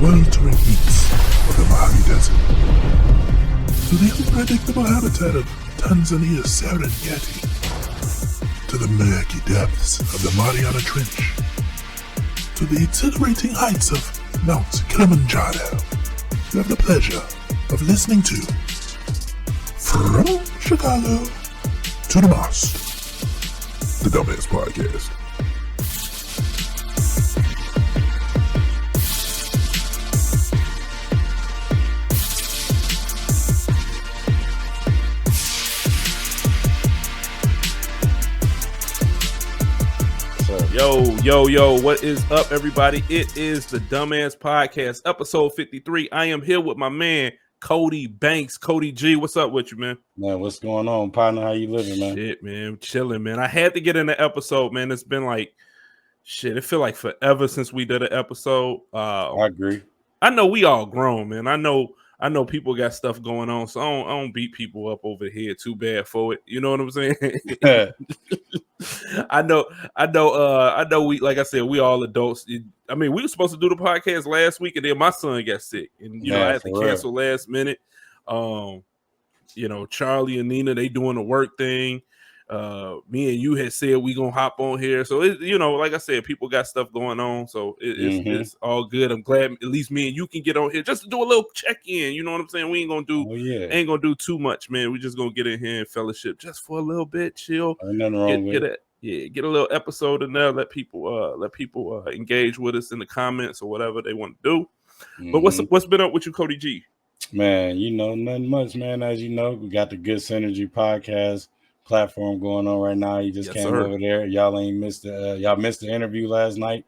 sweltering heats of the Mojave Desert, to the unpredictable habitat of Tanzania's Serengeti, to the murky depths of the Mariana Trench, to the exhilarating heights of Mount Kilimanjaro, you have the pleasure of listening to From Chicago to Dummast, the Dummast Podcast. Yo, what is up, everybody? It is the Dummast Podcast, episode 53. I am here with my man, Cody Banks. Cody G, what's up with you, man? Man, what's going on, partner? How you living, man? Shit, man, chilling, man. I had to get in the episode, man. It's been like, it feel like forever since we did an episode. I agree. I know we all grown, man. I know people got stuff going on, so I don't beat people up over the head too bad for it. You know what I'm saying? I know. We, like I said, we all adults. I mean, we were supposed to do the podcast last week, and then my son got sick, and I had to cancel last minute. Charlie and Nina, they doing the work thing. Me and you had said we gonna hop on here, so like I said, people got stuff going on, so it's all good. I'm glad at least me and you can get on here just to do a little check in. You know what I'm saying? We ain't gonna do too much, man. We just gonna get in here and fellowship just for a little bit, chill. Nothing wrong with it. Get a little episode in there. Let people engage with us in the comments or whatever they want to do. But what's been up with you, Cody G? Man, nothing much, man. As you know, we got the Good Synergy podcast platform going on right now. You just came over there. Y'all ain't missed y'all missed the interview last night.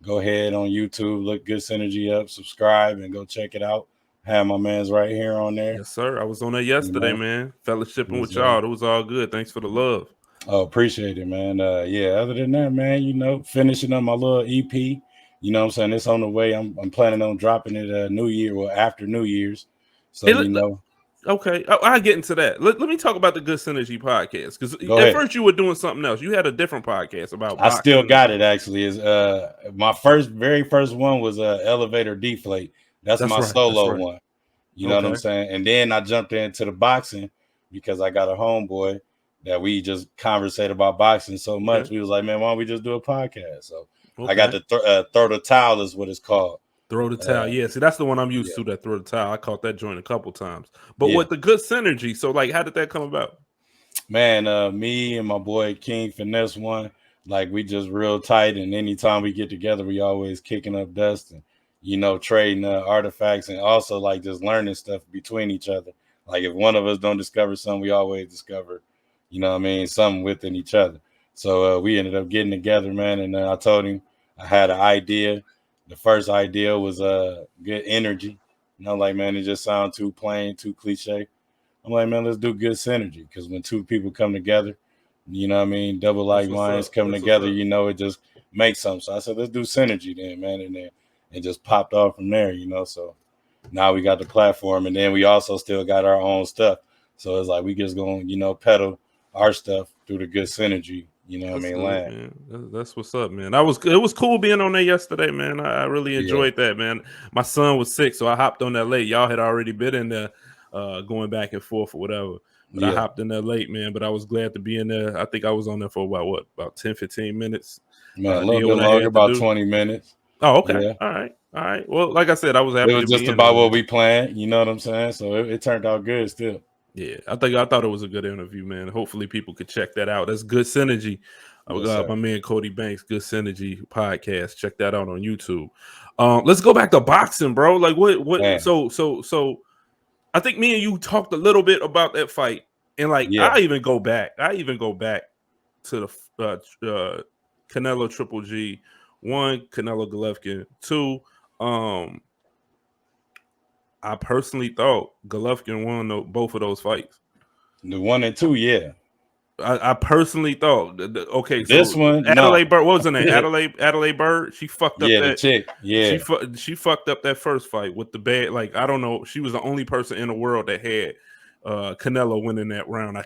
Go ahead on YouTube, look Good Synergy up, subscribe, and go check it out. Have my man's right here on there. Yes, sir. I was on there yesterday, man. Fellowshipping with y'all. It was all good. Thanks for the love. Oh, appreciate it, man. Other than that, man, finishing up my little EP. You know what I'm saying? It's on the way. I'm planning on dropping it after New Year's. So Okay, I'll get into that. Let me talk about the Good Synergy podcast, because at first you were doing something else. You had a different podcast about boxing. I still got it, actually. Is my very first one was Elevator Deflate. That's my solo one. You know what I'm saying? And then I jumped into the boxing because I got a homeboy that we just conversate about boxing so much. Okay. We was like, man, why don't we just do a podcast? So I got the Throw the Towel is what it's called. Throw the Towel. See, that's the one I'm used to, that Throw the Towel. I caught that joint a couple times. But with the Good Synergy, so like, how did that come about? Man, me and my boy King Finesse one, like we just real tight, and anytime we get together, we always kicking up dust and, trading artifacts, and also like just learning stuff between each other. Like if one of us don't discover something, we always discover, something within each other. So we ended up getting together, man, and I told him I had an idea. The first idea was good energy. Man, it just sounds too plain, too cliche. I'm like, man, let's do Good Synergy, because when two people come together, double like minds come together, it just makes something. So I said, let's do Synergy then, man, and then it just popped off from there, So now we got the platform, and then we also still got our own stuff. So it's like we just gonna, pedal our stuff through the Good Synergy. Man. That's what's up, man. It was cool being on there yesterday, man. I really enjoyed that, man. My son was sick, so I hopped on there late. Y'all had already been in there going back and forth or whatever. But I hopped in there late, man. But I was glad to be in there. I think I was on there for about 10, 15 minutes. Man, a little bit longer, about 20 minutes. Oh, okay. Yeah. All right. Well, like I said, I was happy. It was just about what we planned, you know what I'm saying? So it turned out good still. Yeah, I thought it was a good interview, man. Hopefully people could check that out. That's Good Synergy. My man Cody Banks, Good Synergy podcast. Check that out on YouTube. Let's go back to boxing, bro. Like what? Man. So I think me and you talked a little bit about that fight, and I even go back to the Canelo Triple G, 1 Canelo Golovkin, 2. I personally thought Golovkin won both of those fights. The 1 and 2, yeah. I personally thought. Okay, so this one, Adelaide Bird. What was her name? Adelaide Bird. She fucked up the chick. Yeah, she fucked up that first fight with the bad. Like, I don't know. She was the only person in the world that had Canelo winning that round. I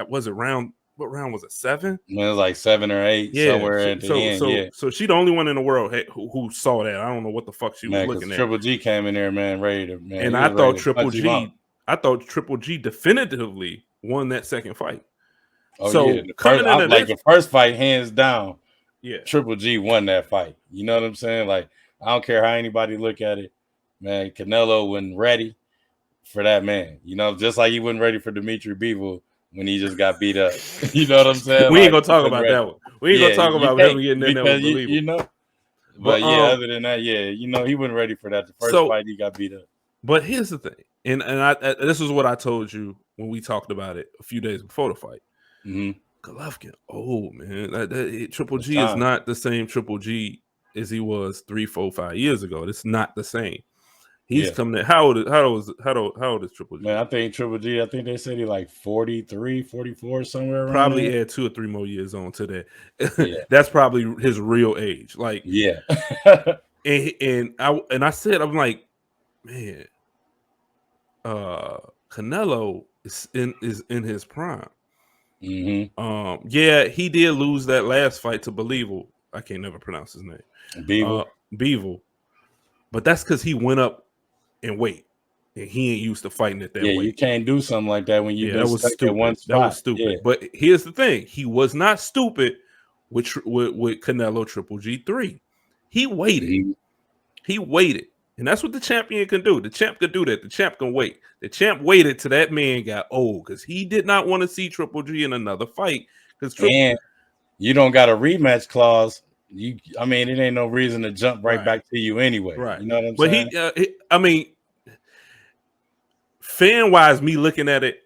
was it round what round was it? 7? It was like 7 or 8, somewhere at the end. So she the only one in the world who saw that. I don't know what the fuck she was looking at. Triple G came in there, man, ready to, man. And I thought Triple G definitively won that second fight. Oh, so yeah, the first fight, hands down. Yeah, Triple G won that fight. You know what I'm saying? Like, I don't care how anybody look at it, man. Canelo wasn't ready for that man. You know, just like he wasn't ready for Dimitri Bivol when he just got beat up. You know what I'm saying? We ain't gonna talk about that one. We ain't gonna talk about him getting in there with Bivol. You know. But other than that, you know, he wasn't ready for that. The first fight, he got beat up. But here's the thing, and this is what I told you when we talked about it a few days before the fight. Golovkin, man. Triple G is not the same Triple G as he was 3, 4, 5 years ago. It's not the same. He's coming in. How old is Triple G? Man, I think Triple G, I think they said he's like 43, 44, somewhere around probably there. Add 2 or 3 more years on to that. Yeah. That's probably his real age. Like, yeah. and I said, I'm like, man, Canelo is in his prime. Yeah, he did lose that last fight to Bivol. I can't never pronounce his name. Bivol. But that's because he went up in weight, and he ain't used to fighting at that weight. You can't do something like that when you that was stupid. That was stupid. Yeah. But here's the thing: he was not stupid with Canelo Triple G3. He waited. He waited, and that's what the champion can do. The champ can do that. The champ can wait. The champ waited till that man got old because he did not want to see Triple G in another fight. And you don't got a rematch clause. It ain't no reason to jump right back to you anyway. Right. You know what I'm saying? But fan wise, me looking at it,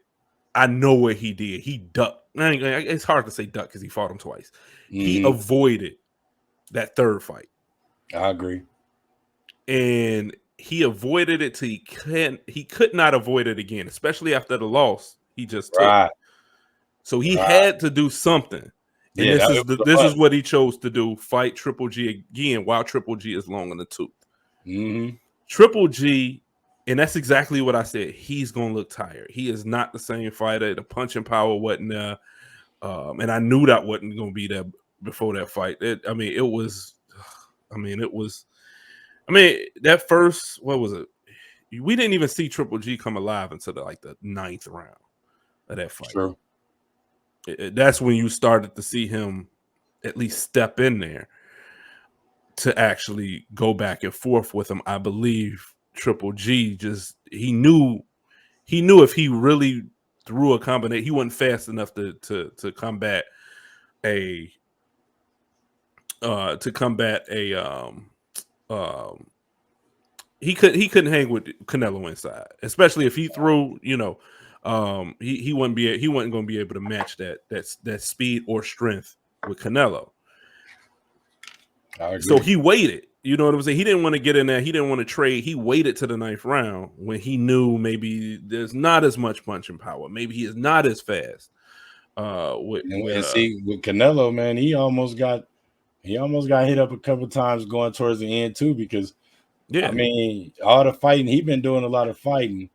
I know what he did. He ducked. It's hard to say duck because he fought him twice. He avoided that third fight. I agree. And he avoided it till he could not avoid it again, especially after the loss he just took. So he had to do something. And this is what he chose to do: fight Triple G again while Triple G is long in the tooth. Triple G, and that's exactly what I said. He's gonna look tired. He is not the same fighter. The punching power wasn't there, and I knew that wasn't gonna be there before that fight. That first, what was it? We didn't even see Triple G come alive until the 9th round of that fight. True. That's when you started to see him at least step in there to actually go back and forth with him. I believe Triple G he knew if he really threw a combination, he wasn't fast enough to combat he couldn't hang with Canelo inside, especially if he threw, he wasn't going to be able to match that speed or strength with Canelo. So he waited. You know what I'm saying? He didn't want to get in there. He didn't want to trade. He waited to the 9th round when he knew maybe there's not as much punching power. Maybe he is not as fast. With Canelo, man, he almost got hit up a couple times going towards the end too, because all the fighting, he's been doing a lot of fighting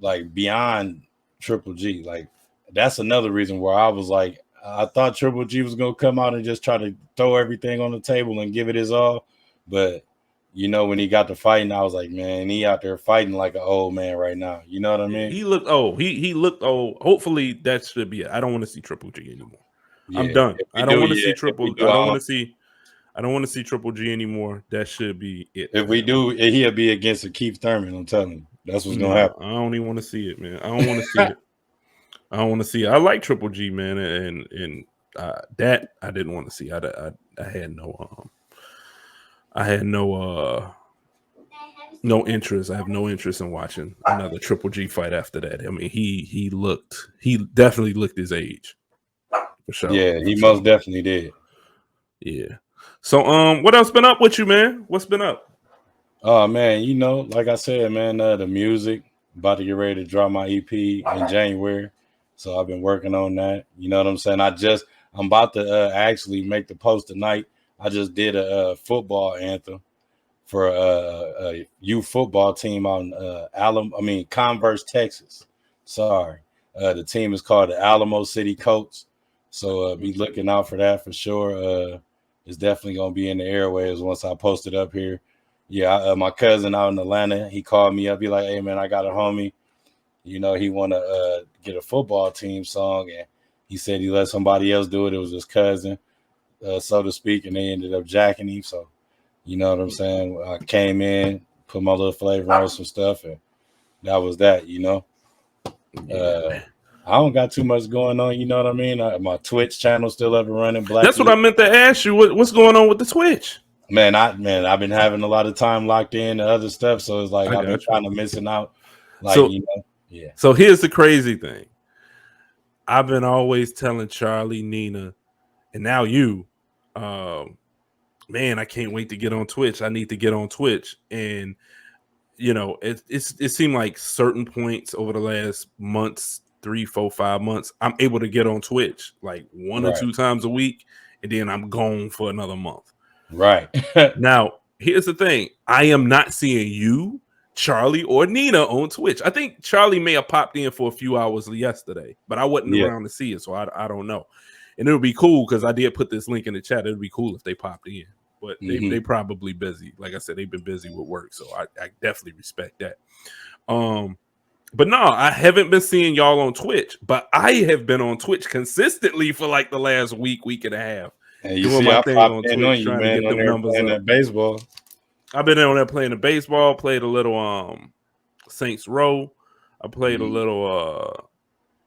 like beyond Triple G. Like, that's another reason where I was like, I thought Triple G was gonna come out and just try to throw everything on the table and give it his all. But when he got to fighting, I was like, man, he out there fighting like an old man right now. You know what I mean? He looked old. He looked old. Hopefully that should be it. I don't want to see Triple G anymore. I'm done. I don't want to see Triple. I don't want to see Triple G anymore. That should be it. If we do, he'll be against a Keith Thurman. I'm telling you, that's what's gonna happen. I don't even want to see it, man. I don't want to see it. I don't want to see it. I like Triple G, man, and that I didn't want to see. I had no interest. I have no interest in watching another Triple G fight after that. I mean, he definitely looked his age. For sure. Yeah, he most definitely did. Yeah. So what else been up with you, man? What's been up? Oh man, like I said, man, the music, about to get ready to drop my EP in January. So I've been working on that. You know what I'm saying? I'm about to actually make the post tonight. I just did a football anthem for a youth football team on Converse, Texas. Sorry. The team is called the Alamo City Colts. So be looking out for that for sure. It's definitely going to be in the airwaves once I post it up here. Yeah, my cousin out in Atlanta, he called me up. He like, hey, man, I got a homie. You know, he want to get a football team song. And he said he let somebody else do it. It was his cousin, so to speak. And they ended up jacking him. So, you know what I'm saying? I came in, put my little flavor on some stuff. And that was that, you know. I don't got too much going on, you know what I mean? My Twitch channel still up and running. That's what I meant to ask you. What's going on with the Twitch? Man, I've been having a lot of time locked in to other stuff, so it's like I've been kind of missing out. Like, so, you know, yeah. So here's the crazy thing. I've been always telling Charlie, Nina, and now you, man, I can't wait to get on Twitch. I need to get on Twitch. And you know, it seemed like certain points over the last months, 3, 4, 5 months, I'm able to get on Twitch like 1 or 2 times a week, and then I'm gone for another month. Right. Now, here's the thing. I am not seeing you, Charlie, or Nina on Twitch. I think Charlie may have popped in for a few hours yesterday, but I wasn't around to see it, so I don't know. And it would be cool because I did put this link in the chat. It would be cool if they popped in. But they probably busy. Like I said, they've been busy with work, so I definitely respect that. But no, I haven't been seeing y'all on Twitch, but I have been on Twitch consistently for like the last week and a half. And you see, I popped in on you, man, on there playing that baseball. I've been on there playing the baseball, played a little Saints Row. I played a little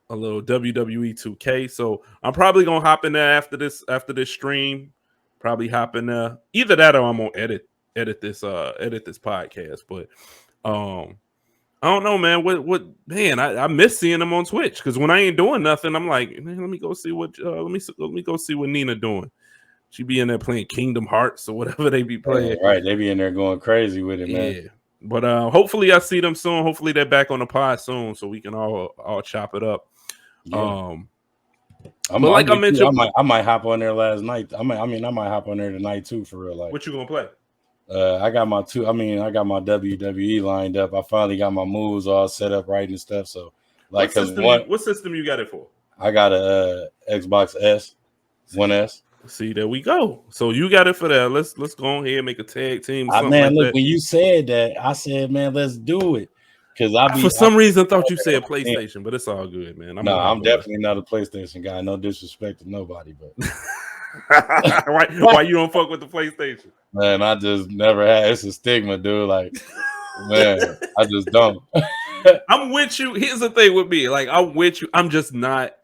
WWE 2K. So I'm probably gonna hop in there after this stream. Probably hop in there. Either that or I'm gonna edit this podcast. But I don't know, man. What man? I miss seeing them on Twitch because when I ain't doing nothing, I'm like, man, let me go see what let me go see what Nina doing. She be in there playing Kingdom Hearts or whatever they be playing. Yeah, right, they be in there going crazy with it, man. Yeah. But hopefully I see them soon. Hopefully they're back on the pod soon so we can all chop it up. Yeah. I mentioned, I might hop on there last night. I might hop on there tonight too, for real. Like, what you gonna play? I got my WWE lined up. I finally got my moves all set up right and stuff. So, like, what system you got it for? I got a Xbox S, One S. See, there we go. So you got it for that. Let's go ahead and make a tag team. Man, look, when you said that, I said, man, let's do it. Because for some reason thought you said PlayStation, but it's all good, man. I'm definitely not a PlayStation guy. No disrespect to nobody, but why you don't fuck with the PlayStation? Man, I just never had. It's a stigma, dude. Like, man, I just don't. I'm with you. Here's the thing with me. Like, I'm with you. I'm just not.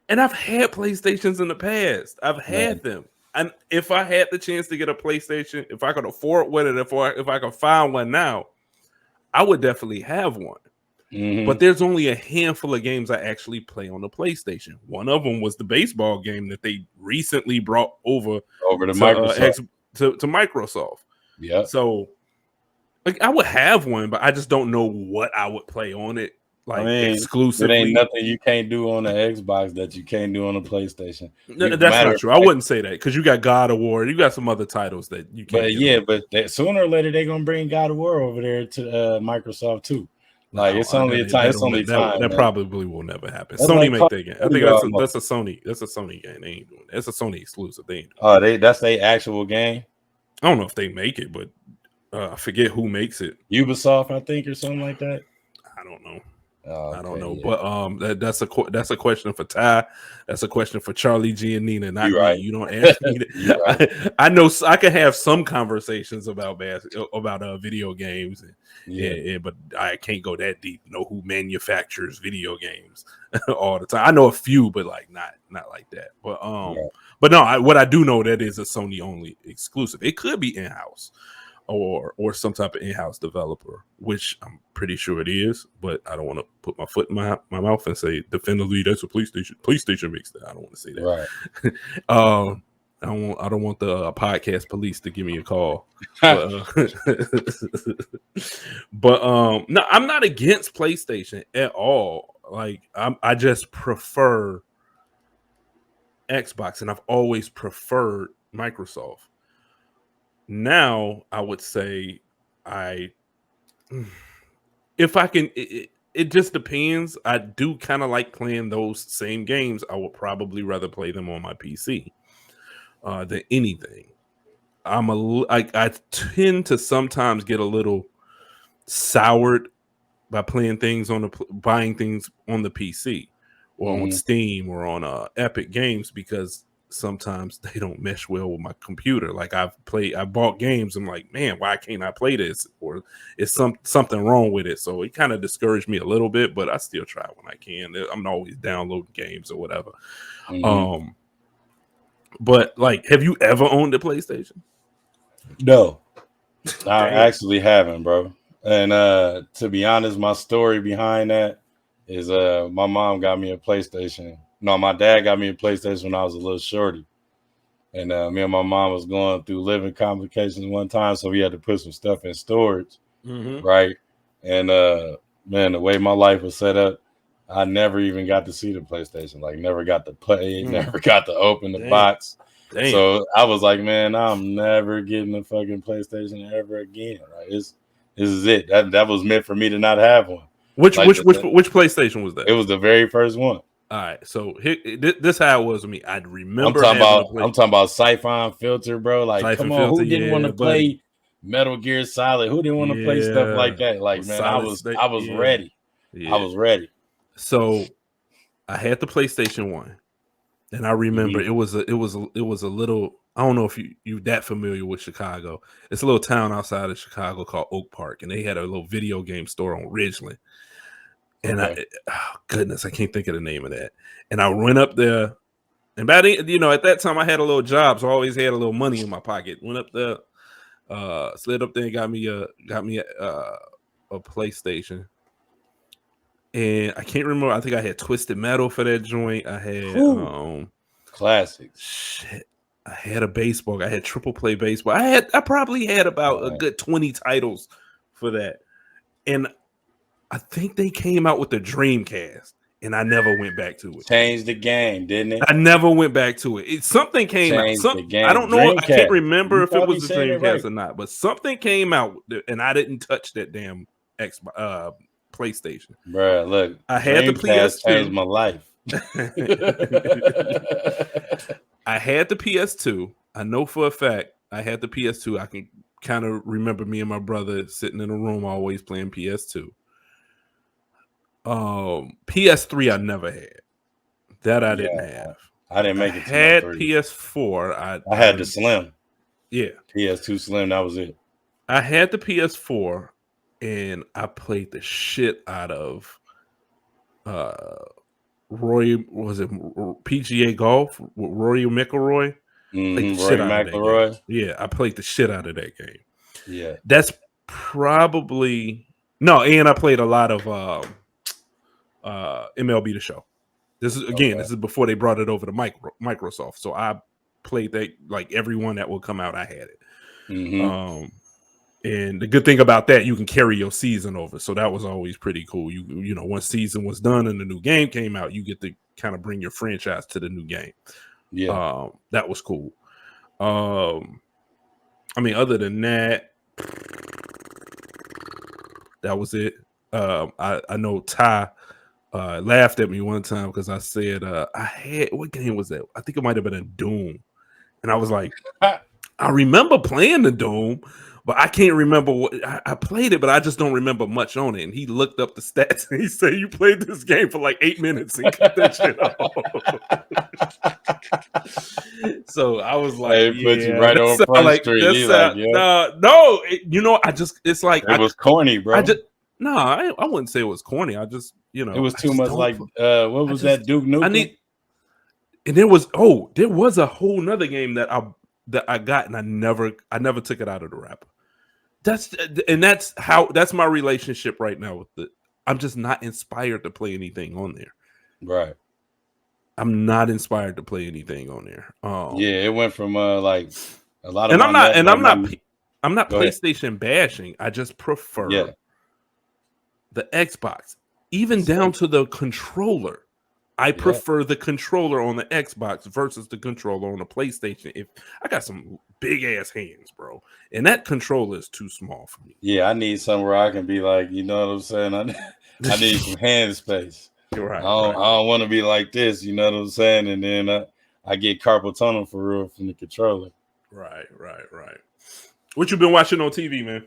And I've had PlayStations in the past. I've had them. And if I had the chance to get a PlayStation, if I could afford one, and if I could find one now, I would definitely have one. But there's only a handful of games I actually play on the PlayStation. One of them was the baseball game that they recently brought over to Microsoft. To Microsoft. Yeah. So, like, I would have one, but I just don't know what I would play on it. Like, exclusively. There ain't nothing you can't do on the Xbox that you can't do on the PlayStation. That's not true. I wouldn't say that because you got God of War. You got some other titles that you can't. But sooner or later they're gonna bring God of War over there to Microsoft too. Like, it's only a time. It's only time. That probably will never happen. Sony make that game. I think that's a Sony. That's a Sony game. They ain't doing that. It's a Sony exclusive. They ain't doing that. That's their actual game. I don't know if they make it, but I forget who makes it. Ubisoft, I think, or something like that. I don't know. I don't know, but that's a question for Ty. That's a question for Charlie G and Nina. Not me. You don't ask me. I know I can have some conversations about video games, but I can't go that deep. Know who manufactures video games all the time. I know a few, but like not like that. But no, what I do know that is a Sony only exclusive. It could be in house. Or some type of in-house developer, which I'm pretty sure it is, but I don't want to put my foot in my mouth and say definitively that's a PlayStation makes that. I don't want to say that. Right. I don't want the podcast police to give me a call. But no, I'm not against PlayStation at all. Like, I just prefer Xbox, and I've always preferred Microsoft. Now, I would say if I can, it just depends. I do kind of like playing those same games. I would probably rather play them on my PC than anything. I tend to sometimes get a little soured by playing things buying things on the PC or on Steam or on Epic Games, because sometimes they don't mesh well with my computer. Like I bought games, I'm like, man, why can't I play this? Or is something wrong with it? So it kind of discouraged me a little bit, but I still try when I can. I'm always downloading games or whatever. But like, have you ever owned a PlayStation? No, I actually haven't, bro. And to be honest, my story behind that is my mom got me a PlayStation. No, my dad got me a PlayStation when I was a little shorty. And me and my mom was going through living complications one time, so we had to put some stuff in storage, right? And man, the way my life was set up, I never even got to see the PlayStation. Like, never got to play, never got to open the box. Damn. So I was like, man, I'm never getting a fucking PlayStation ever again. Like, this is it. That was meant for me to not have one. Which PlayStation was that? It was the very first one. All right, so this how it was with me. I'd remember. I'm talking about Siphon Filter, bro. Like, Siphon come on, filter, who didn't want to play Metal Gear Solid? Who didn't want to play stuff like that? Like, man, I was ready. I was ready. So I had the PlayStation 1. And I remember it was a little, I don't know if you that familiar with Chicago. It's a little town outside of Chicago called Oak Park, and they had a little video game store on Ridgeland. And I can't think of the name of that. And I went up there, and at that time I had a little job, so I always had a little money in my pocket. Went up there, slid up there and got me a PlayStation. And I can't remember. I think I had Twisted Metal for that joint. I had classics. Shit. I had a baseball. I had Triple Play Baseball. I probably had about a good 20 titles for that. And I think they came out with the Dreamcast, and I never went back to it. Changed the game, didn't it? I never went back to it. Something came out. I don't know. Dreamcast. I can't remember if it was the Dreamcast or not, but something came out, and I didn't touch that damn PlayStation. Bro, look, I had the PS2. Changed my life. I had the PS2. I know for a fact I had the PS2. I can kind of remember me and my brother sitting in a room always playing PS2. PS3 I never had. That I didn't have. I didn't make it. I had PS4. I had the Slim. Yeah. PS2 Slim. That was it. I had the PS4, and I played the shit out of PGA Golf with Rory McIlroy. Rory McIlroy. Yeah, I played the shit out of that game. Yeah. That's probably and I played a lot of MLB The Show. This is before they brought it over to Microsoft. So I played that, like everyone that would come out, I had it. And the good thing about that, you can carry your season over. So that was always pretty cool. You know, once season was done and the new game came out, you get to kind of bring your franchise to the new game. Yeah. That was cool. I mean, other than that, that was it. I know Ty laughed at me one time because I said I had, what game was that? I think it might have been a Doom. And I was like, I remember playing the Doom, but I can't remember what I played it, but I just don't remember much on it. And he looked up the stats and he said, you played this game for like 8 minutes and cut that shit off. So I was like, they put you right on Front Street. It's like, it was corny, bro. I wouldn't say it was corny. I just, it was too much like, what was that, Duke Nukem? And there was a whole nother game that I got and I never took it out of the wrapper. That's my relationship right now with it. I'm just not inspired to play anything on there. Right. I'm not inspired to play anything on there. It went from like a lot of. And I'm not PlayStation bashing. I just prefer the Xbox, even down to the controller. I prefer the controller on the Xbox versus the controller on the PlayStation. If I got some big ass hands, bro, and that controller is too small for me. Yeah, I need somewhere I can be like, you know what I'm saying? I need some hand space. Right, I don't want to be like this, you know what I'm saying? And then I get carpal tunnel for real from the controller. Right. What you been watching on TV, man?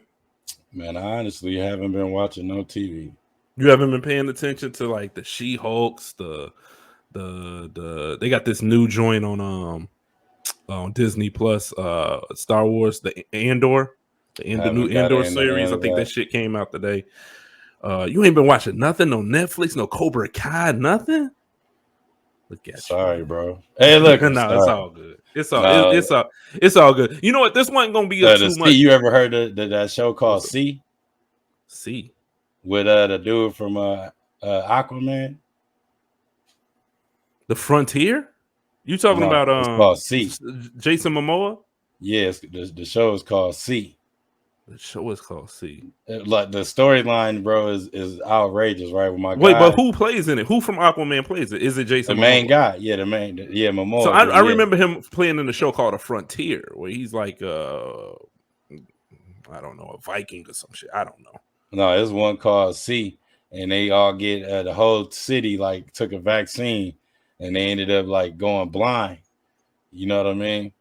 Man, I honestly haven't been watching no TV. You haven't been paying attention to like the She-Hulks, the they got this new joint on Disney Plus, Star Wars, the new Andor series. I think that shit came out today. You ain't been watching nothing on Netflix, no Cobra Kai, nothing. Look at Sorry, bro. Hey, look, no, it's all good. It's all good. You know what? This wasn't gonna be too much. You ever heard of that show called C? C with the dude from Aquaman, The Frontier. You talking about it's called C. Jason Momoa? Yes, the show is called C. The show is called C. Like the storyline, bro, is outrageous, right? With my wait, guy. but who plays in it? Who from Aquaman plays it? Is it Jason? The main Momoa? guy, yeah, Momoa. So I remember him playing in the show called The Frontier, where he's like, I don't know, a Viking or some shit. I don't know. No, there's one called C, and they all get the whole city like took a vaccine, and they ended up like going blind. You know what I mean?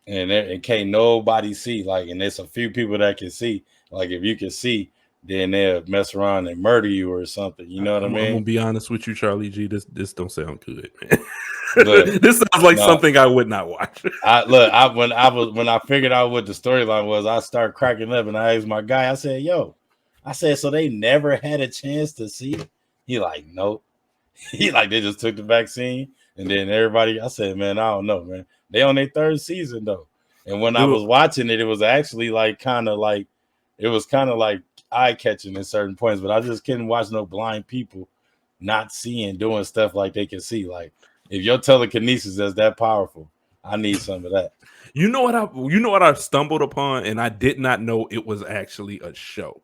And it can't nobody see, like, and there's a few people that can see. Like, if you can see, then they'll mess around and murder you or something. You know what I mean? I'm gonna be honest with you, Charlie G. This don't sound good, man. Look, this sounds like something I would not watch. When I figured out what the storyline was, I started cracking up and I asked my guy, I said, so they never had a chance to see it? He like, nope. He like, they just took the vaccine. And then everybody, I said, man, I don't know, man. They on their third season though. And when I was watching it, it was actually like kind of like eye-catching at certain points, but I just couldn't watch no blind people not seeing, doing stuff like they can see. Like, if your telekinesis is that powerful, I need some of that. You know what I stumbled upon, and I did not know it was actually a show.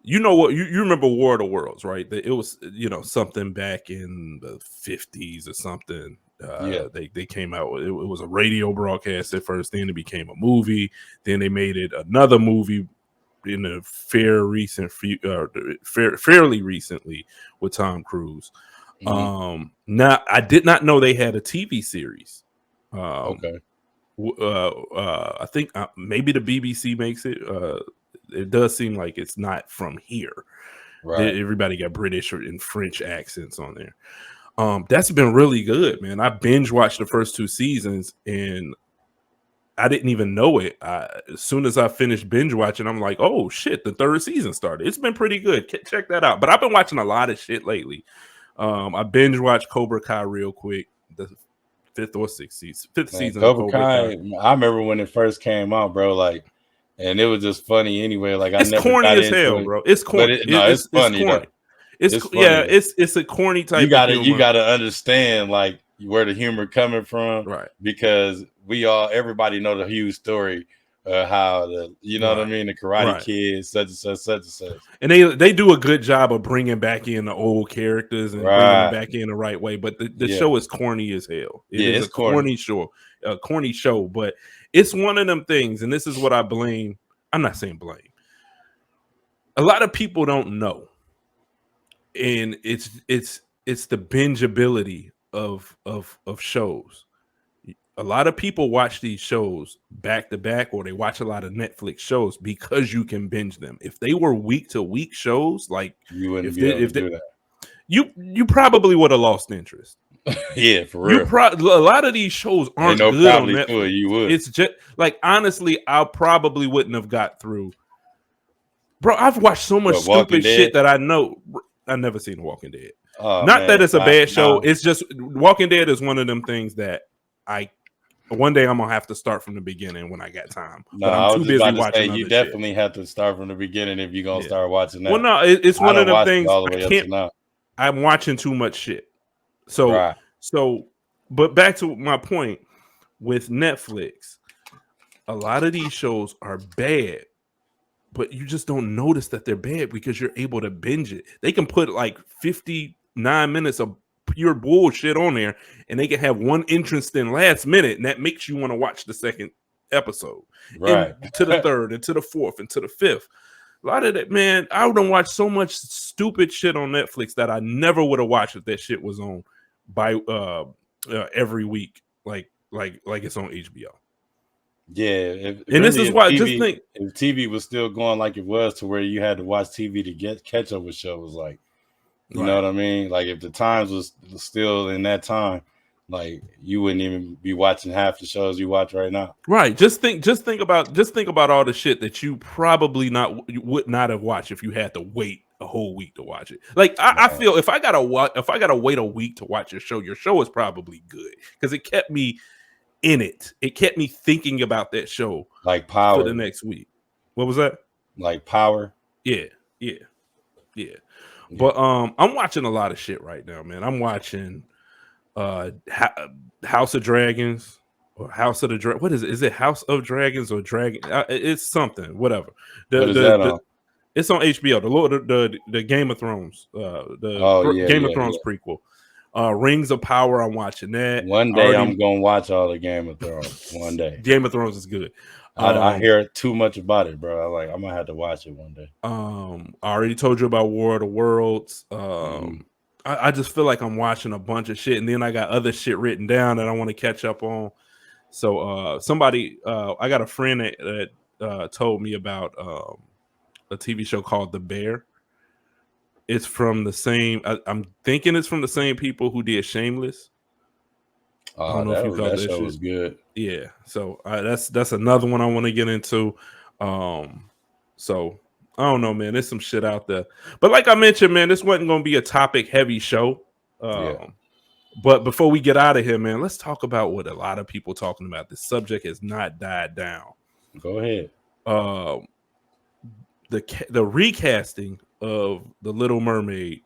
You know what? You remember War of the Worlds, right? It was, something back in the 50s or something. They came out with it was a radio broadcast at first, then it became a movie, then they made it another movie in a fairly recently with Tom Cruise. Mm-hmm. Now I did not know they had a TV series. Okay. I think maybe the BBC makes it. It does seem like it's not from here. Right. Everybody got British and French accents on there. That's been really good, man. I binge watched the first 2 seasons and I didn't even know it. As soon as I finished binge watching, I'm like, oh shit, the 3rd season started. It's been pretty good. Check that out. But I've been watching a lot of shit lately. I binge watched Cobra Kai real quick. The 5th or 6th season. 5th season. Cobra Kai. I remember when it first came out, bro. Like, and it was just funny anyway. Like, it's corny as hell, bro. It's corny. It's funny though. It's funny. It's a corny type. You gotta understand like where the humor coming from, right? Because everybody know the huge story how the what I mean, the Karate Kid, such and such, and they do a good job of bringing back in the old characters and bringing them back in the right way. But the show is corny as hell. It's a corny show, but it's one of them things, and this is what I blame. I'm not saying blame. A lot of people don't know. And it's the bingeability of shows. A lot of people watch these shows back to back, or they watch a lot of Netflix shows because you can binge them. If they were week to week shows, like you wouldn't be able to do that. You probably would have lost interest. Yeah, for real. A lot of these shows aren't good on Netflix. You would. It's just like, honestly, I probably wouldn't have got through. Bro, I've watched so much stupid shit that I know. I've never seen Walking Dead. Not that it's a bad show. It's just Walking Dead is one of them things that one day I'm gonna have to start from the beginning when I got time. No, I'm too busy watching. You definitely have to start from the beginning if you're gonna start watching that. Well, no, it's one of them things. I'm watching too much shit. But back to my point with Netflix, a lot of these shows are bad. But you just don't notice that they're bad because you're able to binge it. They can put like 59 minutes of pure bullshit on there, and they can have one interesting last minute, and that makes you want to watch the second episode, right? And to the 3rd, and to the 4th, and to the 5th. A lot of that, man, I would watch so much stupid shit on Netflix that I never would have watched if that shit was on by every week, like it's on HBO. Yeah, this is why just think if TV was still going like it was, to where you had to watch TV to catch up with shows, like, you know what I mean? Like, if the times was still in that time, like, you wouldn't even be watching half the shows you watch right now. Right. Just think about all the shit that you probably would not have watched if you had to wait a whole week to watch it. Like, I feel if I gotta wait a week to watch your show is probably good because it kept me in it. It kept me thinking about that show, like Power, for the next week. What was that? Like Power. Yeah. But I'm watching a lot of shit right now, man. I'm watching House of Dragons or House of the What is it? Is it House of Dragons or Dragon? It's something. Whatever. What is that on? It's on HBO. The Game of Thrones. Game of Thrones prequel. Rings of Power. I'm watching that. One day I'm gonna watch all the Game of Thrones. One day. Game of Thrones is good. I hear too much about it, bro. I'm gonna have to watch it one day. I already told you about War of the Worlds. I just feel like I'm watching a bunch of shit, and then I got other shit written down that I want to catch up on. So I got a friend that told me about a TV show called The Bear. It's from the same. I'm thinking it's from the same people who did Shameless. I don't know if you thought that show was good. Yeah, so that's another one I want to get into. So I don't know, man. There's some shit out there, but like I mentioned, man, this wasn't going to be a topic heavy show. But before we get out of here, man, let's talk about what a lot of people talking about. This subject has not died down. Go ahead. The recasting of the Little Mermaid,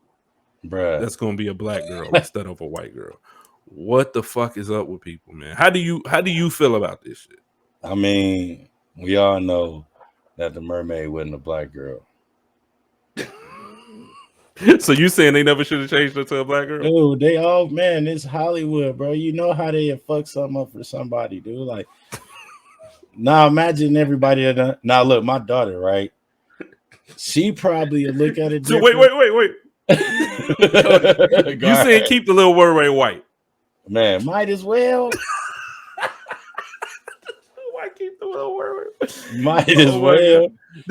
bruh, that's going to be a black girl instead of a white girl. What the fuck is up with people, man? How do you feel about this shit? I mean, we all know that the mermaid wasn't a black girl. So you saying they never should have changed her to a black girl? Dude, man, it's Hollywood, bro. You know how they fuck something up for somebody, dude. Like, now imagine everybody now look, my daughter, right? She probably look at it. So wait. You saying keep the Little Mermaid white? Man, might as well. Why keep the Little Mermaid? Might as well.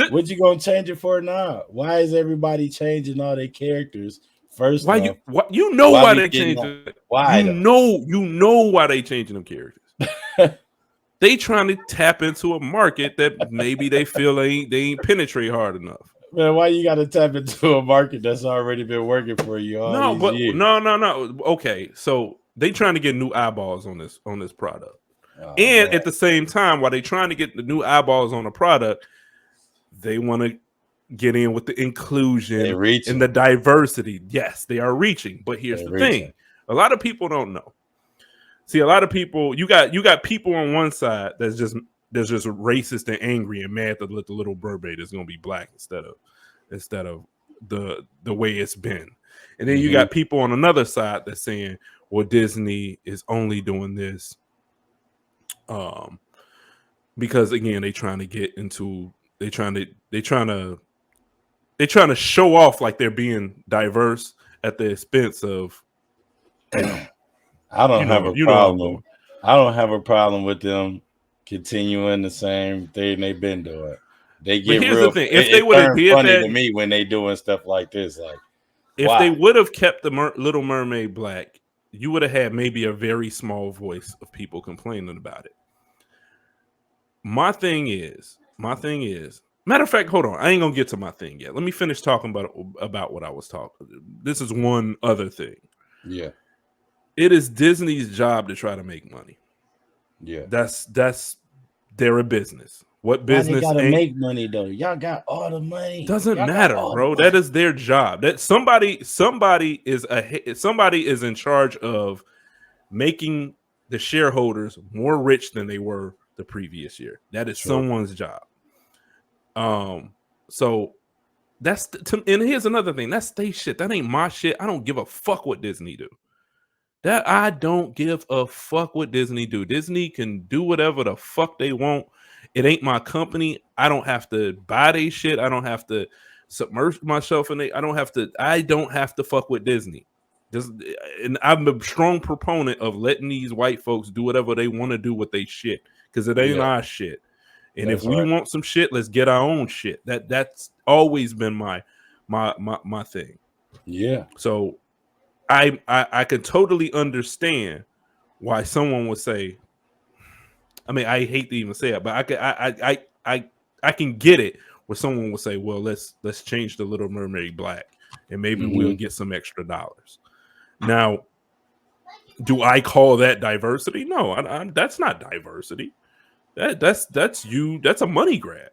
What you gonna change it for now? Why is everybody changing all their characters? First, why they changing? Why you know why they changing them characters? They trying to tap into a market that maybe they feel they ain't penetrate hard enough. Man, why you got to tap into a market that's already been working for you all these years? No. Okay, so they trying to get new eyeballs on this product, and at the same time, while they trying to get the new eyeballs on the product, they want to get in with the inclusion and the diversity. Yes, they are reaching, but here's the thing: a lot of people don't know. See, a lot of people, you got people on one side that's just racist and angry and mad that the Little Mermaid is going to be black instead of the way it's been, and then you got people on another side that's saying, well, Disney is only doing this because again they trying to show off like they're being diverse at the expense of. I don't have a problem. I don't have a problem with them continuing the same thing they've been doing. They get the thing. If they would have did funny that to me when they doing stuff like this, like if they would have kept the Little Mermaid black, you would have had maybe a very small voice of people complaining about it. My thing is, matter of fact, hold on. I ain't gonna get to my thing yet. Let me finish talking about what I was talking. This is one other thing. Yeah. It is Disney's job to try to make money. Yeah. That's they're a business. What business gotta make money though? Y'all got all the money. Doesn't matter, bro. That is their job. That somebody is in charge of making the shareholders more rich than they were the previous year. That is someone's job. So that's and here's another thing. That's their shit. That ain't my shit. I don't give a fuck what Disney do. That I don't give a fuck what Disney do. Disney can do whatever the fuck they want. It ain't my company. I don't have to buy they shit. I don't have to submerge myself in it. I don't have to fuck with Disney. And I'm a strong proponent of letting these white folks do whatever they want to do with their shit, because it ain't our shit. And if we want some shit, let's get our own shit. That's always been my thing. Yeah. So I could totally understand why someone would say, I mean, I hate to even say it, but I can get it where someone would say, well, let's change the Little Mermaid black and maybe we'll get some extra dollars. Now, do I call that diversity? No, that's not diversity. That's a money grab.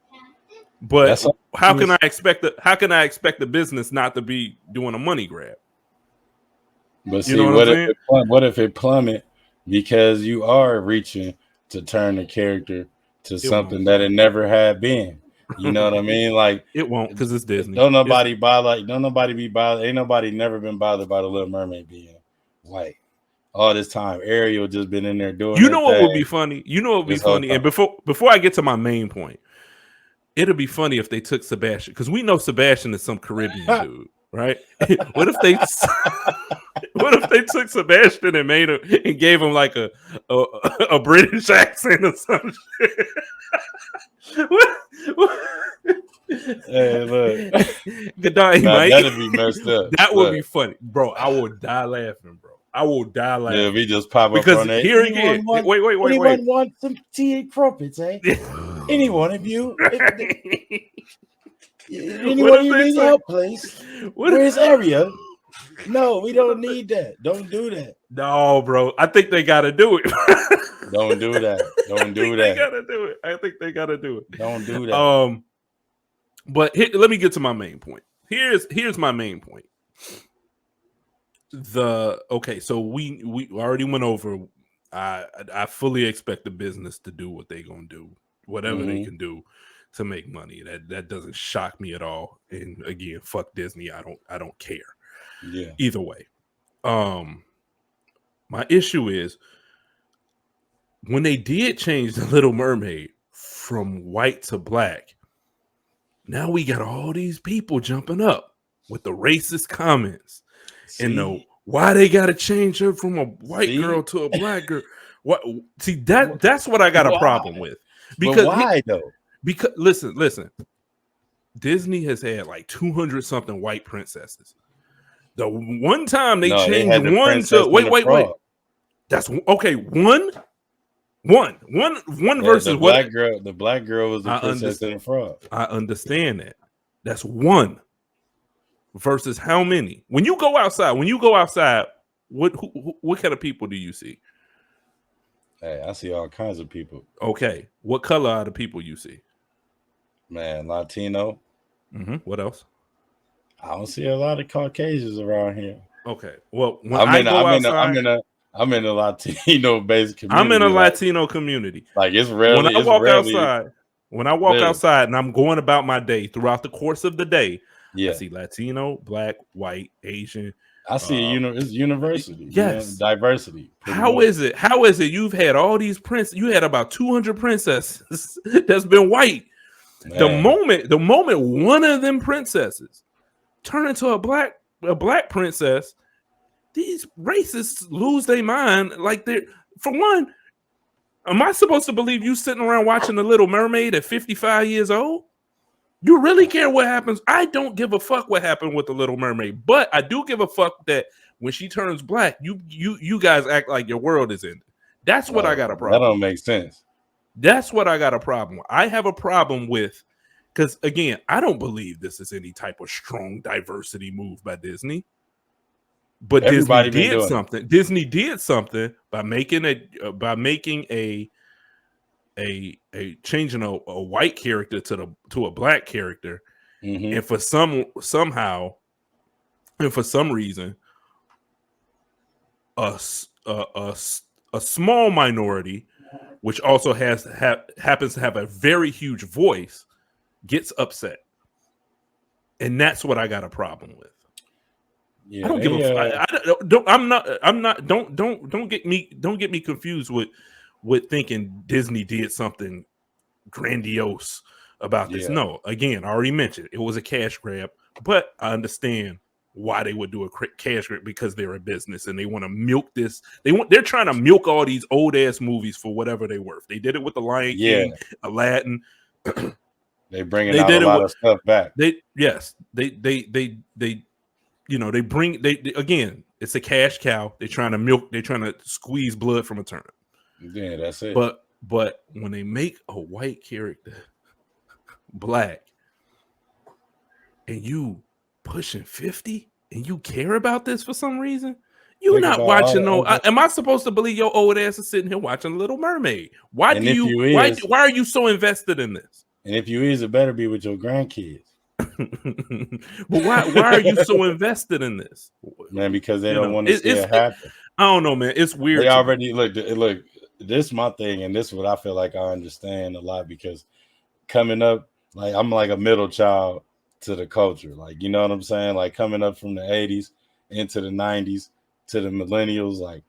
But how can I expect the business not to be doing a money grab? But see, what if it plummet because you are reaching to turn the character to something that it never had been? You know what I mean? Like, it won't, because it's Disney. Don't nobody be bothered. Ain't nobody never been bothered by the Little Mermaid being white. All this time, Ariel just been in there doing. You know what would be funny? And before I get to my main point, it'll be funny if they took Sebastian, because we know Sebastian is some Caribbean dude, right? What if they took Sebastian and made him and gave him like a British accent or some shit? Hey, look, that'd be messed up. That would be funny, bro. I will die laughing, bro. Yeah, we just pop up because on that. Here again, wait. Anyone want some tea and crumpets, eh? Any one of you? Anyone of you need help, please? Where's Area? No, we don't need that. Don't do that. No, bro. I think they gotta do it. Don't do that. Don't do that. They gotta do it. I think they gotta do it. Don't do that. But let me get to my main point. Here's my main point. So we already went over. I fully expect the business to do what they're gonna do, whatever they can do to make money. That doesn't shock me at all. And again, fuck Disney. I don't care. Yeah. Either way. My issue is when they did change the Little Mermaid from white to black. Now we got all these people jumping up with the racist comments. And why they got to change her from a white girl to a black girl. What? See, that's what I got a problem with. Because why though? Because listen. Disney has had like 200 something white princesses. The one time they changed one to wait. That's okay. One versus the black girl. The black girl was the princess in the frog. I understand that. That's one versus how many? When you go outside, what kind of people do you see? Hey, I see all kinds of people. Okay, what color are the people you see? Man, Latino. What else? I don't see a lot of Caucasians around here. Okay, well, I'm in a Latino based community. I'm in a Latino community. Like it's rarely. When I walk outside and I'm going about my day throughout the course of the day, I see Latino, black, white, Asian. I see it's university. Yes, diversity. How is it? You've had all these you had about 200 princesses that's been white. Man. The moment one of them princesses turn into a black princess, these racists lose their mind. Like for one, am I supposed to believe you sitting around watching The Little Mermaid at 55 years old? You really care what happens? I don't give a fuck what happened with The Little Mermaid, but I do give a fuck that when she turns black, you guys act like your world is ended. That's what I got a problem. That don't make sense. That's what I got a problem with. I have a problem with, because again, I don't believe this is any type of strong diversity move by Disney. But Disney did something by making a changing a white character to a black character, and for some reason, a small minority, which also happens to have a very huge voice, gets upset, and that's what I got a problem with. Yeah, I don't give a fuck. Don't get me confused with thinking Disney did something grandiose about this. No, again, I already mentioned it was a cash grab, but I understand why they would do a cash grab, because they're a business and they want to milk this. They're trying to milk all these old ass movies for whatever they're worth. They did it with the Lion King, Aladdin. They bringing out a lot of stuff back. Again, it's a cash cow. They're trying to milk. They're trying to squeeze blood from a turnip. Yeah, that's it. But when they make a white character black and you pushing 50 and you care about this for some reason, you're not watching am I supposed to believe your old ass is sitting here watching Little Mermaid? Why are you so invested in this? And if you is, it better be with your grandkids. But why are you so invested in this? Man, because they don't want to see it happen. I don't know, man. It's weird. They already look, this is my thing, and this is what I feel like I understand a lot, because coming up, like I'm like a middle child to the culture. Like, you know what I'm saying? Like coming up from the 80s into the 90s to the millennials, like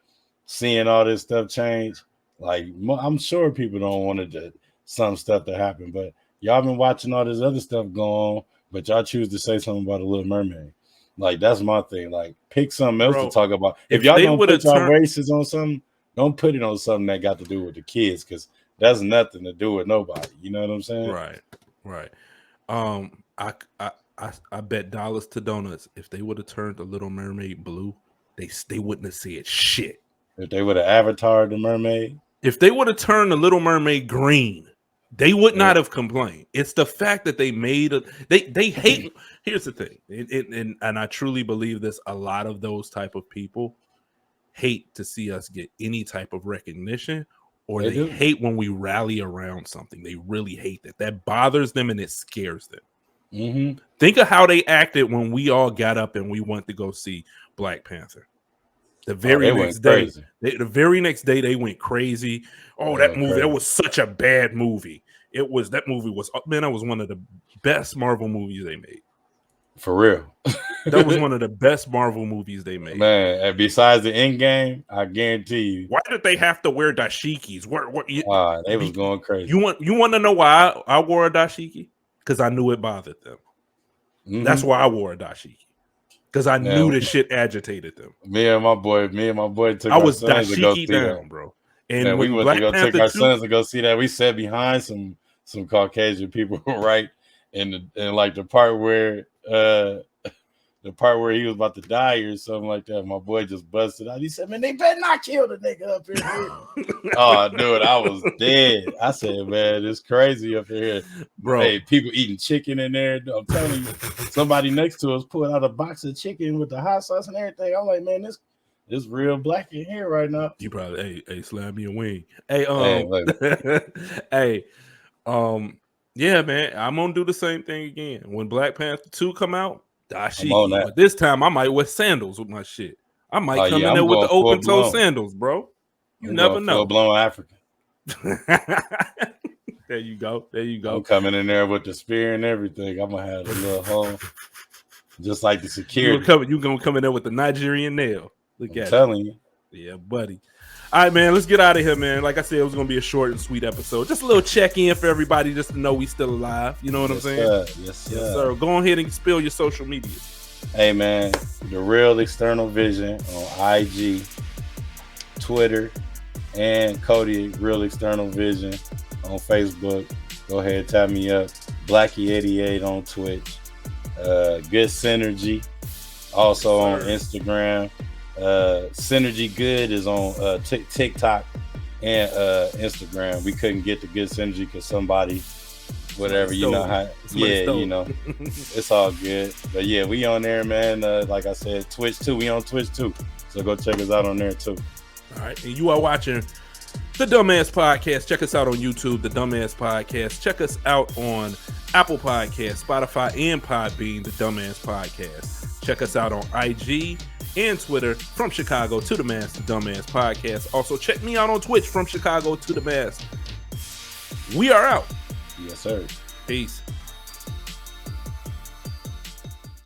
seeing all this stuff change. Like I'm sure people don't want some stuff to happen, but y'all been watching all this other stuff go on, but y'all choose to say something about a Little Mermaid. Like, that's my thing. Like, pick something else to talk about. If y'all don't put y'all races on something, don't put it on something that got to do with the kids, because that's nothing to do with nobody. You know what I'm saying? Right. I bet dollars to donuts if they would have turned the Little Mermaid blue, they wouldn't have said shit. If they would have avatared the mermaid, if they would have turned the Little Mermaid green, they would not have complained. It's the fact that they made they hate. Here's the thing, and I truly believe this. A lot of those type of people hate to see us get any type of recognition, or they hate when we rally around something. They really hate that. That bothers them and it scares them. Mm-hmm. Think of how they acted when we all got up and we went to go see Black Panther. The very next day, they went crazy. Oh, that movie! That was such a bad movie. That movie was one of the best Marvel movies they made. For real, that was one of the best Marvel movies they made. Man, and besides the end game, I guarantee you. Why did they have to wear dashikis? They was going crazy. You want to know why I wore a dashiki? Because I knew it bothered them. Mm-hmm. That's why I wore a dashiki. Because I knew this shit agitated them. Me and my boy took our sons to go see that, bro. And we went to go take our sons to go see that. We sat behind some Caucasian people, right? And like the part where he was about to die or something like that, my boy just busted out. He said, "Man, they better not kill the nigga up in here." Oh, dude, I was dead. I said, "Man, it's crazy up here, bro." Hey, people eating chicken in there. I'm telling you, somebody next to us pulled out a box of chicken with the hot sauce and everything. I'm like, man, this real black in here right now. You probably, hey, slam me a wing. Hey, yeah, man, I'm gonna do the same thing again when Black Panther 2 come out. But this time I might wear sandals with my shit. I might come in there with the open toe sandals, bro. You never know. Full blown African. There you go. I'm coming in there with the spear and everything. I'm gonna have a little hole, just like the security. You gonna come in there with the Nigerian nail? Look at telling you. Yeah, buddy. All right, man, let's get out of here, man. Like I said, it was going to be a short and sweet episode. Just a little check-in for everybody just to know we still alive. You know what I'm saying? Yes, sir. Go ahead and spill your social media. Hey, man, The Real External Vision on IG, Twitter, and Cody Real External Vision on Facebook. Go ahead, tap me up. Blackie88 on Twitch. Good Synergy also on Instagram. Synergy Good is on TikTok and Instagram. We couldn't get the Good Synergy because somebody, whatever, you know how. Yeah, you know, it's all good. But yeah, we on there, man. Like I said, Twitch too. We on Twitch too. So go check us out on there too. All right, and you are watching the Dummast Podcast. Check us out on YouTube, the Dummast Podcast. Check us out on Apple Podcasts, Spotify, and Podbean, the Dummast Podcast. Check us out on IG and Twitter, From Chicago to the Mass, the Dummast Podcast. Also, check me out on Twitch, From Chicago to the Mass. We are out. Yes, sir. Peace.